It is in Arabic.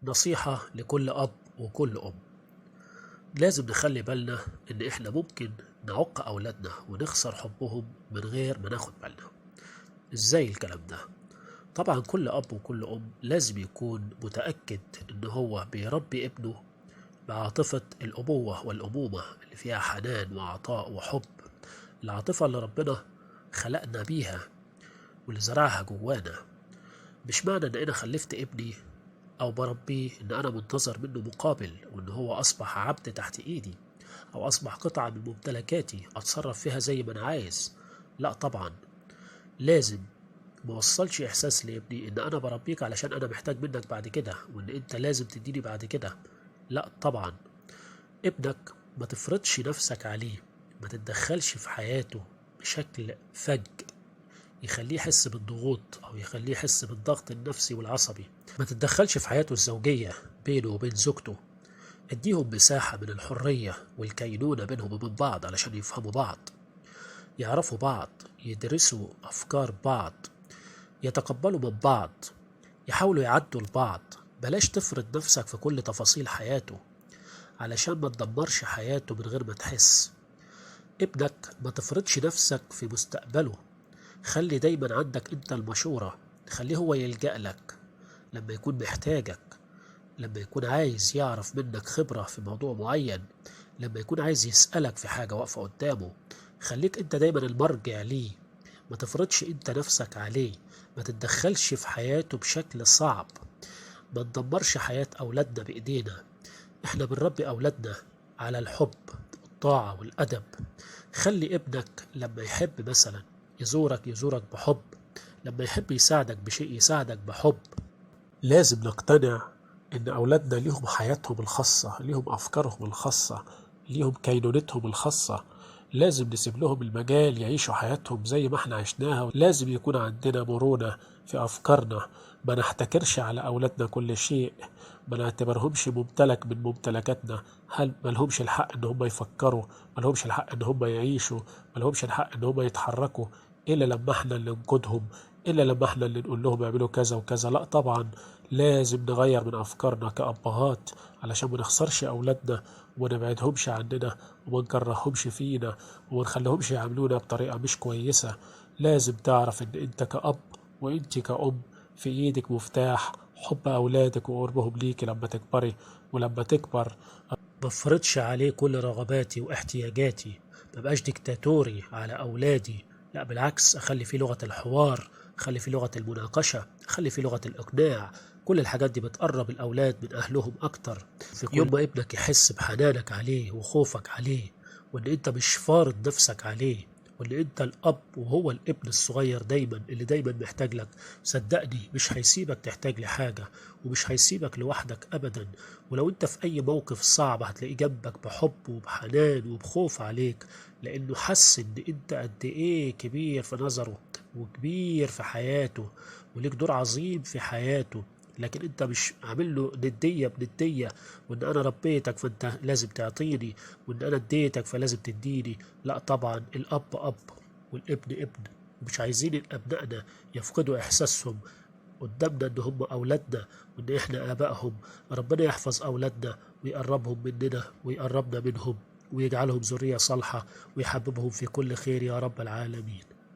نصيحة لكل أب وكل أم. لازم نخلي بالنا إن إحنا ممكن نعق أولادنا ونخسر حبهم من غير ما ناخد بالنا. إزاي الكلام ده؟ طبعا كل أب وكل أم لازم يكون متأكد إن هو بيربي ابنه بعاطفة الأبوة والأمومة اللي فيها حنان وعطاء وحب، العاطفة اللي ربنا خلقنا بيها واللي زرعها جوانا. مش معنى إن أنا خلفت ابني أو بربيه إن أنا منتظر منه مقابل، وإن هو أصبح عبد تحت إيدي أو أصبح قطعة من ممتلكاتي أتصرف فيها زي ما أنا عايز. لا طبعا، لازم ما وصلش إحساس لابني إن أنا بربيك علشان أنا محتاج منك بعد كده وإن أنت لازم تديني بعد كده. لا طبعا، ابنك ما تفرضش نفسك عليه، ما تتدخلش في حياته بشكل فج يخليه يحس بالضغوط أو يخليه يحس بالضغط النفسي والعصبي. ما تتدخلش في حياته الزوجية بينه وبين زوجته. اديهم مساحة من الحرية والكينونة بينهم وبين بعض علشان يفهموا بعض، يعرفوا بعض، يدرسوا أفكار بعض، يتقبلوا من بعض، يحاولوا يعدوا لبعض. بلاش تفرض نفسك في كل تفاصيل حياته علشان ما تدمرش حياته من غير ما تحس. ابنك ما تفرضش نفسك في مستقبله، خلي دايما عندك انت المشورة، خليه هو يلجأ لك لما يكون محتاجك، لما يكون عايز يعرف منك خبرة في موضوع معين، لما يكون عايز يسألك في حاجة واقفة قدامه. خليك انت دايما المرجع ليه، ما تفرضش انت نفسك عليه، ما تتدخلش في حياته بشكل صعب، ما ندمرش حياة أولادنا بإيدينا. احنا بنربي أولادنا على الحب والطاعة والأدب. خلي ابنك لما يحب مثلا يزورك بحب، لما يحب يساعدك بشيء يساعدك بحب. لازم نقتنع إن أولادنا ليهم حياتهم الخاصة، ليهم أفكارهم الخاصة، ليهم كينونتهم الخاصة. لازم نسيب لهم المجال يعيشوا حياتهم زي ما احنا عشناها. لازم يكون عندنا مرونة في أفكارنا، ما نحتكرش على أولادنا كل شيء، ما نعتبرهمش ممتلك من ممتلكاتنا. هل ما لهمش الحق إن هم يفكروا؟ ما لهمش الحق إن هم يعيشوا؟ ما لهمش الحق إن هم يتحركوا إلا لما احنا اللي نقودهم، إلا لما احنا اللي نقول لهم يعملوا كذا وكذا؟ لا طبعا، لازم نغير من أفكارنا كأبهات علشان ما نخسرش أولادنا وما نبعدهمش عننا وما نكرههمش فينا وما نخليهمش يعاملونا بطريقة مش كويسة. لازم تعرف إن أنت كأب وأنت كأم في إيدك مفتاح حب أولادك وقربهم ليك لما تكبري ولما تكبر. ما افرضش عليه كل رغباتي واحتياجاتي، ما بقاش ديكتاتوري على أولادي. لا بالعكس، أخلي فيه لغة الحوار، أخلي فيه لغة المناقشة، أخلي فيه لغة الإقناع. كل الحاجات دي بتقرب الأولاد من أهلهم أكتر. في يوم ما ابنك يحس بحنانك عليه وخوفك عليه، وإن أنت مش فارض نفسك عليه، وإن أنت الأب وهو الابن الصغير دايما اللي دايما محتاج لك، صدقني مش هيسيبك تحتاج لحاجة ومش هيسيبك لوحدك أبدا. ولو أنت في أي موقف صعب هتلاقيه جنبك بحب وبحنان وبخوف عليك، لأنه حس إن أنت قد إيه كبير في نظره وكبير في حياته وليك دور عظيم في حياته. لكن انت مش عامل له ندية بندية، وان انا ربيتك فانت لازم تعطيني، وان انا اديتك فلازم تديني. لا طبعا، الاب اب والابن ابن، ومش عايزين ابنائنا يفقدوا احساسهم قدامنا ان هم اولادنا وان احنا ابائهم. ربنا يحفظ اولادنا ويقربهم مننا ويقربنا منهم ويجعلهم ذرية صالحة ويحببهم في كل خير يا رب العالمين.